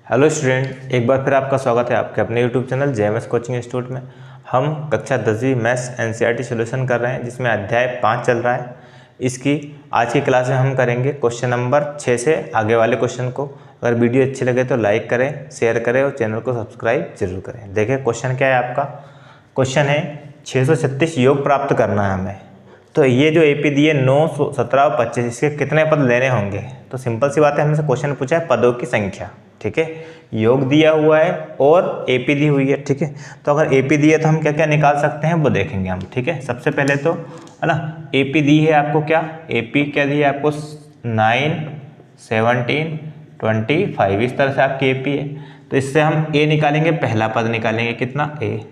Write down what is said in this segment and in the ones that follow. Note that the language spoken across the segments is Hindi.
हेलो स्टूडेंट, एक बार फिर आपका स्वागत है आपके अपने YouTube channel JMS coaching institute में। हम कक्षा 10वीं मैथ्स एनसीईआरटी सॉल्यूशन कर रहे हैं, जिसमें अध्याय 5 चल रहा है। इसकी आज की क्लास में हम करेंगे क्वेश्चन नंबर 6 से आगे वाले क्वेश्चन को। अगर वीडियो अच्छी लगे तो लाइक करें, शेयर करें और चैनल को सब्सक्राइब जरूर करें। देखिए क्वेश्चन क्या है आपका। क्वेश्चन है 636 योग प्राप्त करना है हमें। तो ये जो एपी दिए 9, 17 और 25, इसके कितने पद लेने होंगे। तो सिंपल सी बात है, हमसे क्वेश्चन पूछा है पदों की संख्या। ठीक है, योग दिया हुआ है और एपी दी हुई है। ठीक है, तो अगर एपी दिया तो हम क्या क्या निकाल सकते हैं वो देखेंगे हम। ठीक है, सबसे पहले तो है ना, एपी दी है आपको, क्या एपी क्या दी है आपको 9, 17, 25, इस तरह से आपकी एपी है। तो इससे हम ए निकालेंगे, पहला पद निकालेंगे कितना ए,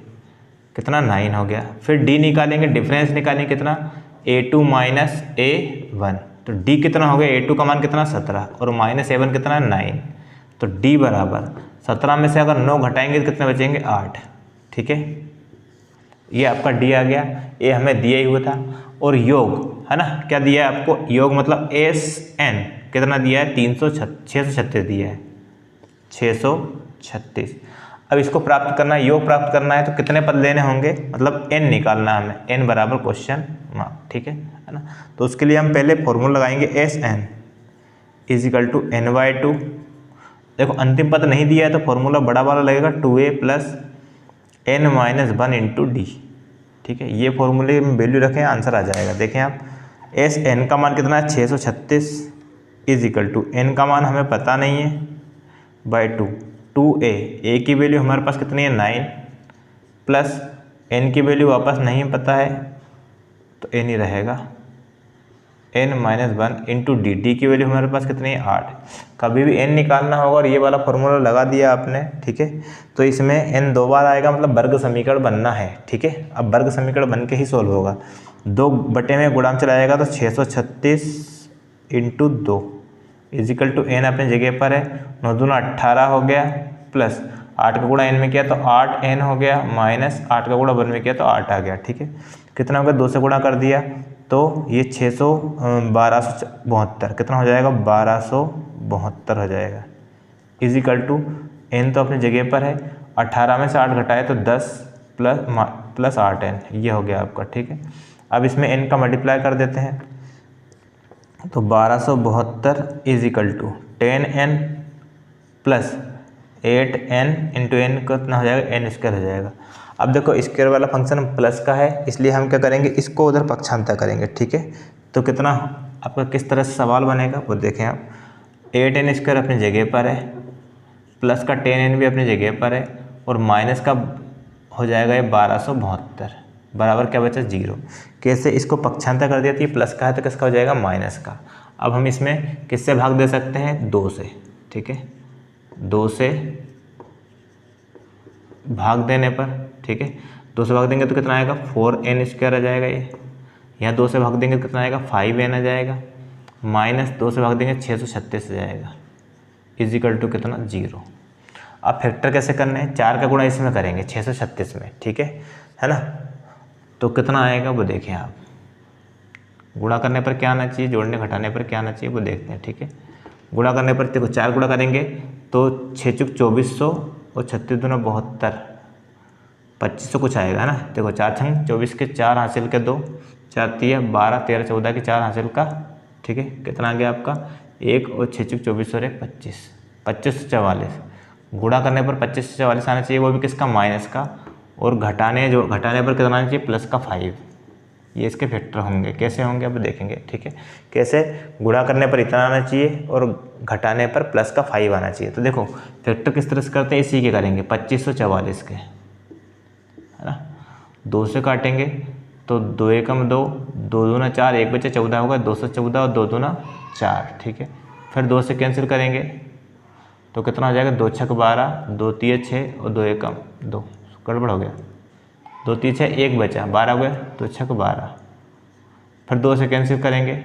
कितना 9 हो गया। फिर डी निकालेंगे, डिफरेंस निकालेंगे कितना A2 माइनस A1। तो डी कितना हो गया, A2 का मान कितना 17 और माइनस A1 कितना 9। तो डी बराबर 17 में से अगर 9 घटाएंगे तो कितने बचेंगे 8। ठीक है, ये आपका डी आ गया। ये हमें दिया ही हुआ था। और योग है ना, क्या दिया है आपको, योग मतलब SN कितना दिया है 636 दिया है, 636। अब इसको प्राप्त करना है, योग प्राप्त करना है तो कितने पद लेने होंगे, मतलब n निकालना है हमें, n बराबर क्वेश्चन मार्क। ठीक है ना। तो उसके लिए हम पहले फॉर्मूला लगाएंगे SN इजिकल टू n/2। देखो अंतिम पद नहीं दिया है तो फॉर्मूला बड़ा वाला लगेगा 2a plus n-1 into D. ठीक है, ये फॉर्मूले में वैल्यू रखें, आंसर आ जाएगा। देखें आप, SN का मान कितना है 636 इजिकल टू n का मान हमें पता नहीं है बाई 2a, a की वैल्यू हमारे पास कितनी है 9 प्लस n की वैल्यू वापस नहीं पता है तो n ही रहेगा, n-1 इंटू डी। डी की वैल्यू हमारे पास कितनी है 8। कभी भी n निकालना होगा और ये वाला फॉर्मूला लगा दिया आपने। ठीक है, तो इसमें n 2 बार आएगा, मतलब वर्ग समीकरण बनना है। ठीक है, अब वर्ग समीकरण बन के ही सोल्व होगा। 2 बटे में गुणाम चलाएगा तो 636 इंटू 2 इजिकल टू n अपनी जगह पर है, 9 दूना 18 हो गया, प्लस 8 का गुणा n में किया तो 8n हो गया, माइनस 8 का गुणा 1 में किया तो 8 आ गया। ठीक है, कितना हो गया, 2 से गुणा कर दिया तो ये 1272 कितना हो जाएगा 1272 हो जाएगा, इजिकल टू n तो अपनी जगह पर है, 18 में से 8 घटाए तो 10 प्लस 8n, ये हो गया आपका। ठीक है, अब इसमें n का मल्टीप्लाई कर देते हैं तो 1272 is equal to 10n plus 8n into n कितना हो जाएगा, n स्क्वायर हो जाएगा। अब देखो स्क्वायर वाला फंक्शन प्लस का है, इसलिए हम क्या करेंगे, इसको उधर पक्षांतर करेंगे। ठीक है, तो कितना आपका किस तरह से सवाल बनेगा वो देखें आप। 8n स्क्वायर अपनी जगह पर है, प्लस का 10n भी अपनी जगह पर है, और माइनस का हो जाएगा ये 1272 बराबर क्या बचा 0। कैसे, इसको पक्षांतर कर दिया तो ये प्लस का है तो किसका हो जाएगा माइनस का। अब हम इसमें किससे भाग दे सकते हैं, 2 से। ठीक है, 2 से भाग देने पर, ठीक है, 2 से भाग देंगे तो कितना आएगा 4n स्क्वायर आ जाएगा। ये यहाँ 2 से भाग देंगे तो कितना आएगा 5n आ जाएगा, माइनस 2 से भाग देंगे 636 आ जाएगा, इजिकल टू कितना 0। अब फैक्टर कैसे करने हैं, 4 का गुणा इसमें करेंगे 636 में। ठीक है ना, तो कितना आएगा वो देखें आप। गुणा करने पर क्या आना चाहिए, जोड़ने घटाने पर क्या आना चाहिए वो देखते हैं। ठीक है, गुणा करने पर देखो 4 गुणा करेंगे तो 6 चुक 2400 और 36 दूना 72, 2500 कुछ आएगा है ना। देखो 4 छंग 24 के 4 हासिल के 2, 4 तिया 12, 13 14 के 4 हासिल का। ठीक है, कितना आ गया आपका 1 और 6 चुक 24 और 1 25, 2544। गुणा करने पर 2544 आना चाहिए, वो भी किसका माइनस का, और घटाने पर कितना आना चाहिए प्लस का 5। ये इसके फैक्टर होंगे, कैसे होंगे अब देखेंगे। ठीक है, कैसे, गुणा करने पर इतना आना चाहिए और घटाने पर प्लस का 5 आना चाहिए। तो देखो फैक्टर किस तरह से करते हैं, इसी के करेंगे 2544 के, है ना। 2 से काटेंगे तो 2 एकम 2, 2 दूना 4, 1 बचे 14 होगा, 214 और 2 दूना 4। ठीक है, फिर 2 से कैंसिल करेंगे तो कितना हो जाएगा 2 छक 12, 2 तिया 6 और 2 एकम 2, गड़बड़ हो गया, 2 3 6 1 बचा 12 हो गया, 2 छक 12। फिर 2 से कैंसिल करेंगे,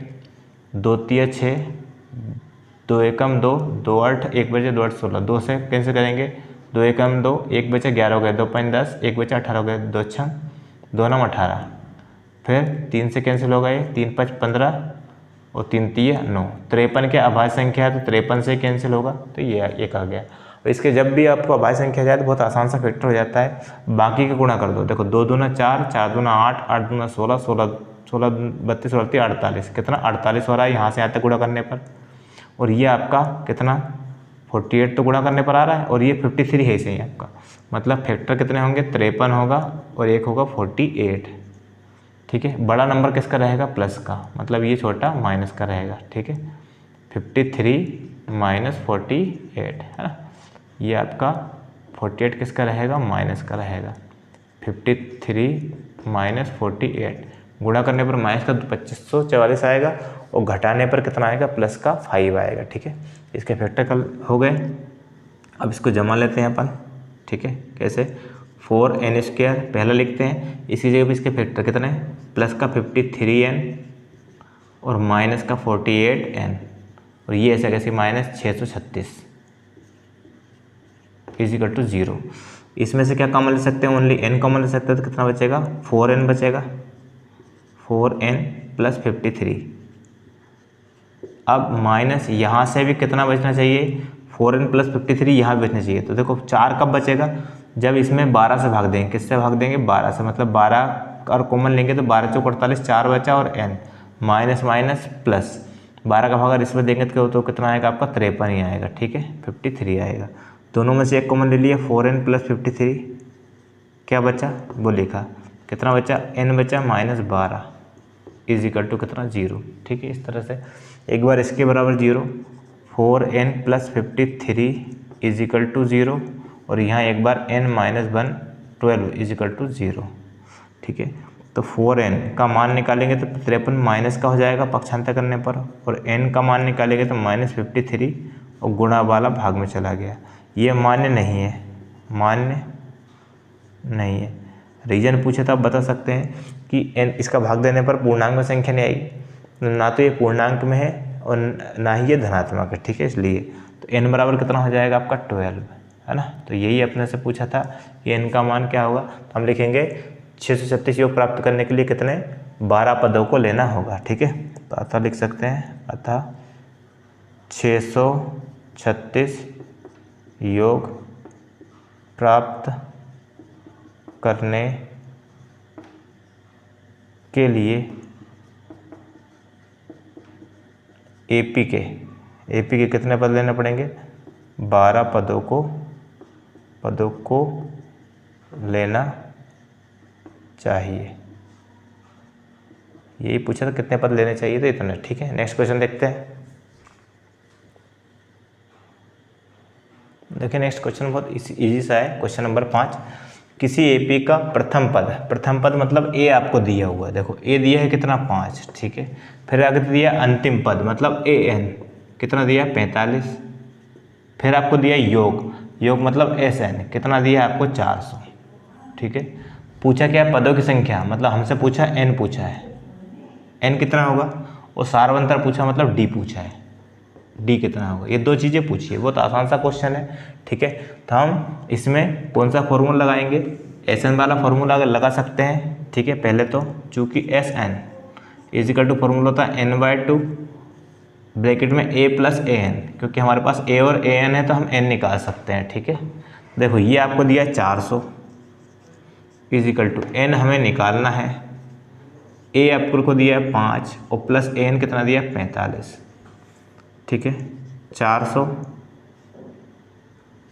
2 तिया 6, 2 एकम 2, 2 8, 1 बचे 2 8 16। 2 से कैंसिल करेंगे, 2 एकम 2, 1 बचे 11 हो गया, 2 5 10, 1 बचा 18 हो गया, 2 6 2 9 18। फिर 3 से कैंसिल होगा, ये 3 5 15 और 3 3 9, 53 के अभाज्य संख्या है तो 53 से कैंसिल होगा, तो ये एक आ गया। तो इसके जब भी आपको अभाज्य संख्या जाए तो बहुत आसान सा फैक्टर हो जाता है, बाकी का गुणा कर दो। देखो 2 दूना 4, 4 दूना 8, 8 दूना 16, 16 16 32 32 48, कितना 48 हो रहा है यहाँ से यहाँ तक गुणा करने पर। और ये आपका कितना 48 तो गुणा करने पर आ रहा है, और ये 53 है इसे ही आपका, मतलब फैक्टर कितने होंगे 53 होगा और एक होगा 48। ठीक है, बड़ा नंबर किसका रहेगा प्लस का, मतलब ये छोटा माइनस का रहेगा। ठीक है, 53 माइनस 48 है ना, ये आपका 48 किसका रहेगा माइनस का रहेगा। 53 माइनस 48 गुणा करने पर माइनस का 2544 आएगा और घटाने पर कितना आएगा प्लस का 5 आएगा। ठीक है, इसके फैक्टर कल हो गए। अब इसको जमा लेते हैं अपन। ठीक है, कैसे 4n² पहला लिखते हैं, इसी जगह पे इसके फैक्टर कितने हैं, प्लस का 53n और माइनस का 48n, और ये ऐसा कैसे माइनस 636 इजिकल टू 0। इसमें से क्या कॉमन ले सकते हैं, ओनली n कॉमन ले सकते हैं, तो कितना बचेगा 4n बचेगा, 4n प्लस 53। अब माइनस यहाँ से भी कितना बचना चाहिए, 4n प्लस 53 यहाँ भी बचना चाहिए। तो देखो 4 कब बचेगा, जब इसमें 12 से भाग देंगे। किससे भाग देंगे 12 से, मतलब 12 और कॉमन लेंगे तो 12 चौक 48, 4 बचा और n माइनस माइनस प्लस 12 का भाग अगर इसमें देंगे तो कितना आएगा आपका 53 ही आएगा। ठीक है, 53 आएगा। दोनों में से एक कॉमन ले लिया, 4n प्लस 53, क्या बचा वो लिखा, कितना बचा n बचा माइनस 12 इजिकल टू कितना 0। ठीक है, इस तरह से एक बार इसके बराबर 0, 4n प्लस 53 इजिकल टू 0, और यहाँ एक बार n माइनस 1 12 इजिकल टू 0। ठीक है, तो 4n का मान निकालेंगे तो 53 माइनस का हो जाएगा पक्षांतर करने पर, और n का मान निकालेंगे तो माइनस 53 और गुणा वाला भाग में चला गया। ये मान्य नहीं है, मान्य नहीं है। रीजन पूछे तो आप बता सकते हैं कि n इसका भाग देने पर पूर्णांक में संख्या नहीं आई, ना तो ये पूर्णांक में है और ना ही ये धनात्मक है। ठीक है, इसलिए तो n बराबर कितना हो जाएगा आपका 12 है ना। तो यही अपने से पूछा था कि n का मान क्या होगा, तो हम लिखेंगे 636 योग प्राप्त करने के लिए कितने 12 पदों को लेना होगा। ठीक है, तो अतः लिख सकते हैं, अतः 636 योग प्राप्त करने के लिए AP के कितने पद लेने पड़ेंगे, 12 पदों को लेना चाहिए। यही पूछा था कितने पद लेने चाहिए, तो इतने। ठीक है, नेक्स्ट क्वेश्चन देखते हैं। देखिए नेक्स्ट क्वेश्चन बहुत इजी सा है, क्वेश्चन नंबर 5। किसी AP का प्रथम पद मतलब A आपको दिया हुआ है, देखो A दिया है कितना 5। ठीक है, फिर आगे दिया अंतिम पद मतलब AN कितना दिया 45, फिर आपको दिया योग मतलब SN कितना दिया आपको 400। ठीक है, पूछा क्या पदों की संख्या, मतलब हमसे पूछा n पूछा है, n कितना होगा, और सारवंतर पूछा मतलब d पूछा है, d कितना होगा। ये दो चीज़ें पूछी है, बहुत आसान सा क्वेश्चन है। ठीक है, तो हम इसमें कौन सा फॉर्मूला लगाएंगे, SN वाला फॉर्मूला लगा सकते हैं। ठीक है, पहले तो चूँकि SN इजिकल टू फॉर्मूला होता है n/2 ब्रैकेट में A प्लस AN, क्योंकि हमारे पास A और AN है तो हम n निकाल सकते हैं। ठीक है, देखो ये आपको दिया है 400 इजिकल टू n हमें निकालना है, A आपको दिया है 5 और प्लस AN कितना दिया है 45। ठीक है, 400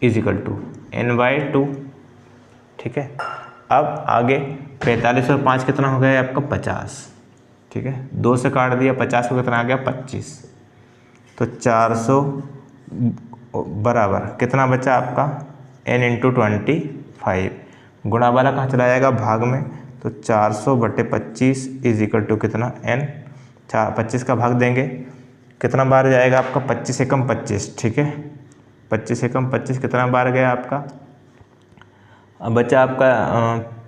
इजिकल टू n/2। ठीक है, अब आगे 45 और 5 कितना हो गया आपका 50। ठीक है, 2 से काट दिया, 50 को कितना आ गया 25, तो 400 बराबर कितना बचा आपका n इंटू 25, गुणा वाला कहाँ चला जाएगा भाग में, तो 400/25 इजिकल टू कितना n, 25 का भाग देंगे कितना बार जाएगा आपका 25 एकम 25। ठीक है, 25 एकम 25 कितना बार गया आपका, अब बचा आपका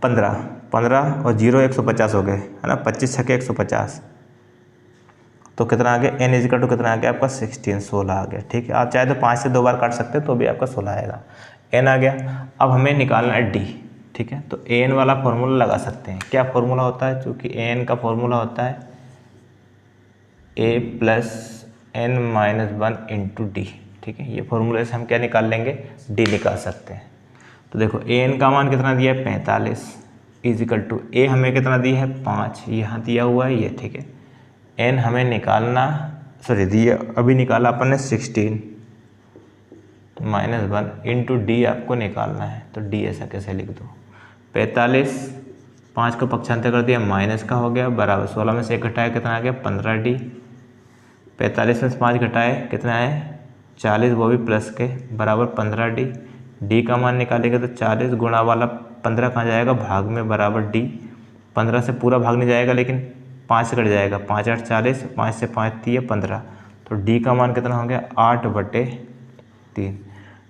15 और 0 150 हो गए है ना, 25 छके 150, तो कितना आ गया n इजिकल टू कितना आ गया आपका 16 आ गया। ठीक है, आप चाहे तो 5 से 2 बार काट सकते हो तो भी आपका 16 आएगा, n आ गया। अब हमें निकालना है d। ठीक है, तो an वाला फॉर्मूला लगा सकते हैं। क्या फॉर्मूला होता है, चूँकि an का फॉर्मूला होता है a plus n-1 into d। ठीक है। ये फॉर्मूले से हम क्या निकाल लेंगे, डी निकाल सकते हैं। तो देखो ए एन का मान कितना दिया है 45 इजिकल टू ए हमें कितना दिया है 5, यहाँ दिया हुआ है ये, ठीक है। एन हमें निकालना दिया अभी निकाला अपन ने 16 -1 इंटू डी आपको निकालना है। तो डी ऐसा कैसे लिख दो, 45 5 को पक्षांतर कर दिया माइनस का हो गया बराबर 16 में से 1 घटाया कितना आ गया 15 डी। 45 में से 5 घटाए कितना है 40, वो भी प्लस के बराबर 15 डी। डी का मान निकालेंगे तो 40 गुणा वाला 15 कहाँ जाएगा भाग में बराबर डी। 15 से पूरा भाग नहीं जाएगा लेकिन 5 से कट जाएगा, 5 8 40, 5 से 5 3 15। तो डी का मान कितना हो गया 8/3।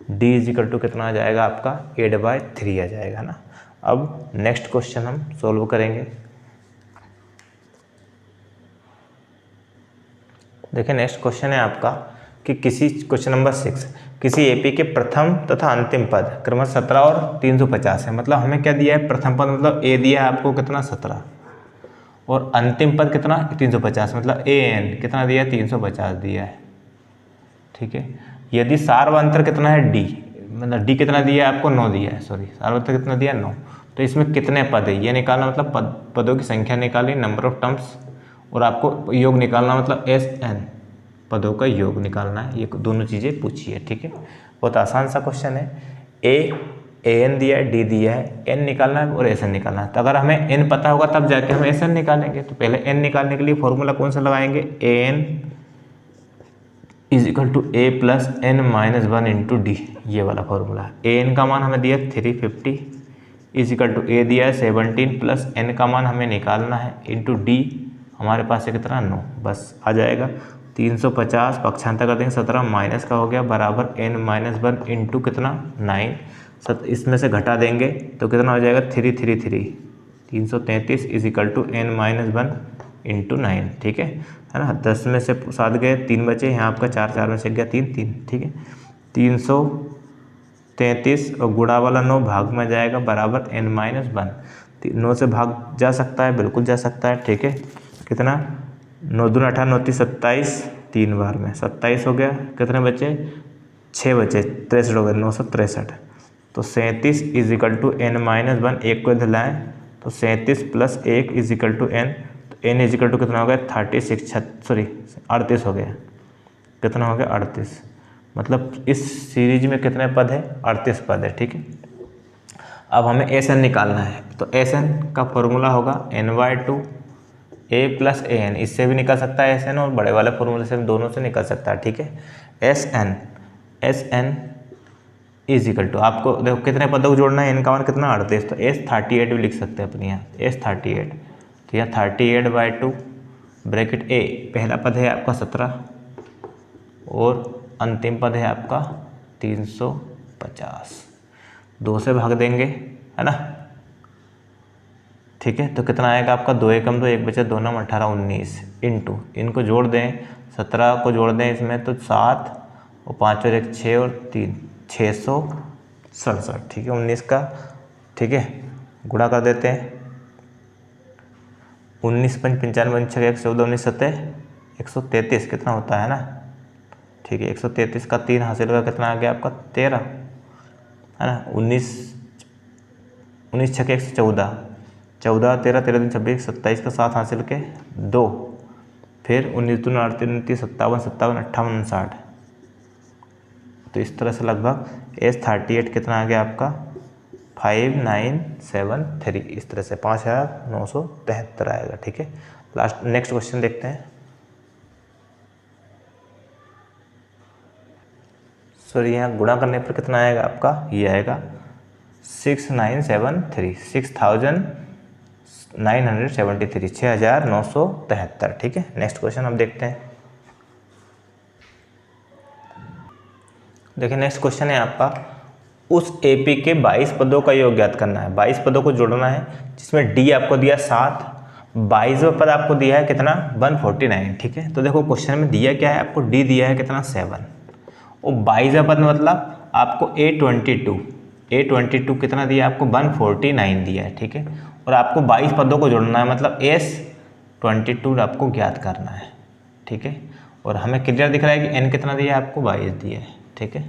डी इजिकल टू कितना आ जाएगा आपका 8/3 आ जाएगा ना। अब नेक्स्ट क्वेश्चन हम सोल्व करेंगे। देखिए नेक्स्ट क्वेश्चन है आपका कि किसी क्वेश्चन नंबर 6 किसी एपी के प्रथम तथा अंतिम पद क्रमशः 17 और 350 है। मतलब हमें क्या दिया है, प्रथम पद मतलब ए दिया है आपको कितना 17 और अंतिम पद कितना 350, मतलब ए एन कितना दिया है 350 दिया है, ठीक है। यदि सार्वंतर कितना है डी, मतलब डी कितना दिया है आपको 9 दिया है, सार्वंतर कितना दिया है 9। तो इसमें कितने पद है ये निकालना, मतलब पदों की संख्या निकाली, नंबर ऑफ टर्म्स, और आपको योग निकालना मतलब एस एन पदों का योग निकालना है। ये दोनों चीज़ें पूछी है, ठीक है। बहुत आसान सा क्वेश्चन है। ए एन दिया है, डी दिया है, एन निकालना है और एस एन निकालना है। तो अगर हमें एन पता होगा तब जाके हम एस एन निकालेंगे। तो पहले एन निकालने के लिए फॉर्मूला कौन सा लगाएंगे, A N equal to A plus N -1 into D, ये वाला फॉर्मूला। ए एन का मान हमें दिया 350 इजिकल टू ए दिया है 17 प्लस एन का मान हमें निकालना है इंटू डी हमारे पास है कितना 9, बस आ जाएगा 350 पक्षांतर कर देंगे 17 माइनस का हो गया बराबर n-1 इंटू कितना 9, इसमें से घटा देंगे तो कितना हो जाएगा 333 इजिकल टू n-1 इंटू 9, ठीक है ना। 10 में से 7 गए 3 बचे, यहाँ आपका 4 में से गया 3 3, ठीक है। 333 और गुणा वाला 9 भाग में जाएगा बराबर n-1। 9 से भाग जा सकता है, बिल्कुल जा सकता है, ठीक है। कितना 9 दूनी 18 9 27, 3 बार में 27 हो गया, कितने बचे 6 बचे, 63 हो गए 963। तो 37 इजिकल टू n-1, एक को इधर लाएँ तो 37 प्लस 1 इजिकल टू n, तो n इजिकल टू कितना हो गया 38 हो गया, कितना हो गया 38। मतलब इस सीरीज में कितने पद है 38 पद है, ठीक है। अब हमें एस एन निकालना है। तो एस एन का फॉर्मूला होगा n/2 A plus A N, इससे भी निकल सकता है एस एन और बड़े वाले फॉर्मूले से दोनों से निकल सकता है, ठीक है। एस एन इजिकल टू आपको देखो कितने पदों को जोड़ना है, एन का मान कितना 38, तो एस 38 भी लिख सकते हैं अपने यहाँ, एस 38। तो यहाँ 38/2 ब्रैकेट ए, पहला पद है आपका 17 और अंतिम पद है आपका 350, 2 से भाग देंगे है ना, ठीक है। तो कितना आएगा आपका 2 एकम 2, 1 बचे 2 9 18 19 इंटू, इनको जोड़ दें 17 को जोड़ दें इसमें तो 7 और 5 और 1 6 और 3 667, ठीक है। 19 का, ठीक है, गुणा कर देते हैं 19 5 95 6 1 14 19 7 133 कितना होता है ना, ठीक है। 133 का 3 हासिल का कितना आ गया आपका 13 है ना। 19 6 114, 14 13 13 दिन 26 27 का 7 हासिल के 2, फिर 19 दूनी 38 29 57 57 58 59। तो इस तरह से लगभग एस 38 कितना आ गया आपका 5973, इस तरह से 5973 आएगा, ठीक है। लास्ट नेक्स्ट क्वेश्चन देखते हैं। सॉरी यहाँ गुणा करने पर कितना आएगा आपका, ये आएगा 6973, 6973, 6973, ठीक है। नेक्स्ट क्वेश्चन हम देखते हैं। देखिए नेक्स्ट क्वेश्चन है आपका, उस एपी के 22 पदों का योग ज्ञात करना है। 22 पदों को जोड़ना है जिसमें डी आपको दिया 7, 22वां पद आपको दिया है कितना 149, ठीक है। तो देखो क्वेश्चन में दिया क्या है आपको, डी दिया है कितना 7 और 22वां पद मतलब आपको A22 कितना दिया आपको 149 दिया है, ठीक है। और आपको 22 पदों को जोड़ना है मतलब S22 आपको ज्ञात करना है, ठीक है। और हमें क्लियर दिख रहा है कि n कितना दिया है आपको 22 दिया है, ठीक है।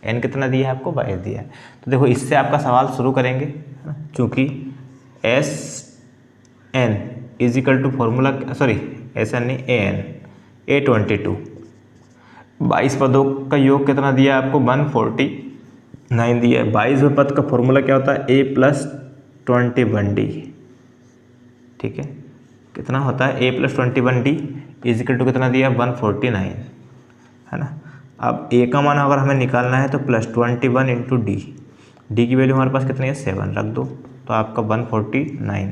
n कितना दिया है आपको, 22 दिया है। तो देखो इससे आपका सवाल शुरू करेंगे, है ना, चूँकि S N is equal to formula, sorry S N नहीं, ए एन, A22, 22 पदों का योग कितना दिया है आपको, 149 दिया है। 22वें पद का फॉर्मूला क्या होता है, A+21D, ठीक है। कितना होता है, A+21D इज इक्वल टू कितना दिया, 149, है ना। अब ए का मान अगर हमें निकालना है तो +21 इंटू डी, डी की वैल्यू हमारे पास कितनी है, 7 रख दो, तो आपका 149।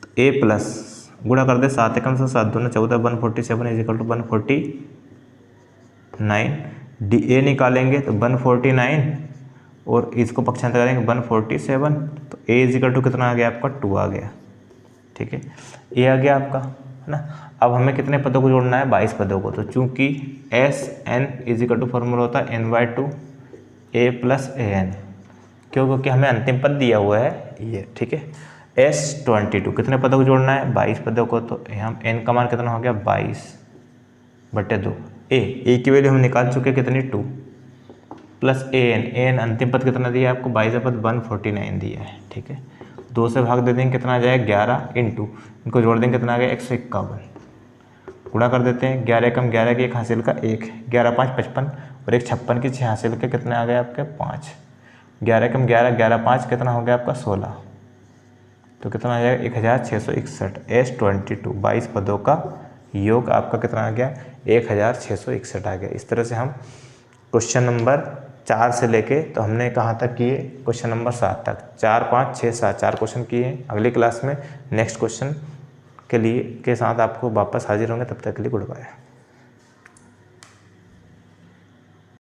तो ए प्लस गुणा कर दे, 7 एकम से 7 दूना 14, 147 is equal to 149। D A निकालेंगे तो 149 और इसको पक्षांतर करेंगे 147, तो ए इज इक्वल टू कितना आ गया आपका, 2 आ गया, ठीक है। ए आ गया आपका, है ना। अब हमें कितने पदों को जोड़ना है, 22 पदों को। तो चूंकि S N is equal to formula होता है n/2 A+an, क्यों, क्योंकि हमें अंतिम पद दिया हुआ है ये, ठीक है। S22 कितने पदों को जोड़ना है, 22 पदों को। तो हम n का मान कितना हो गया, 22/2। ए की वैल्यू हम निकाल चुके कितनी, 2 प्लस an अंतिम पद कितना दिया है आपको, 22 पद 149 दिया है, ठीक है। 2 से भाग दे देंगे, कितना आ जाएगा 11 इंटू, इनको जोड़ देंगे कितना आ गया 151, गुणा कर देते हैं, 11 कम 11 की 1 हासिल का 1, 11 5 55 और 1 56 की 6 हासिल के कितने आ गए आपके 5, 11 कम 11, 11 5 कितना हो गया आपका 16, तो कितना आ जाएगा 1661। S22 22 पदों का योग आपका कितना आ गया, 1661 आ गया। इस तरह से हम क्वेश्चन नंबर 4 से लेके, तो हमने कहाँ तक किए, क्वेश्चन नंबर 7 तक, 4 5 6 7 4 क्वेश्चन किए। अगली क्लास में नेक्स्ट क्वेश्चन के साथ आपको वापस हाजिर होंगे, तब तक के लिए गुड बाय।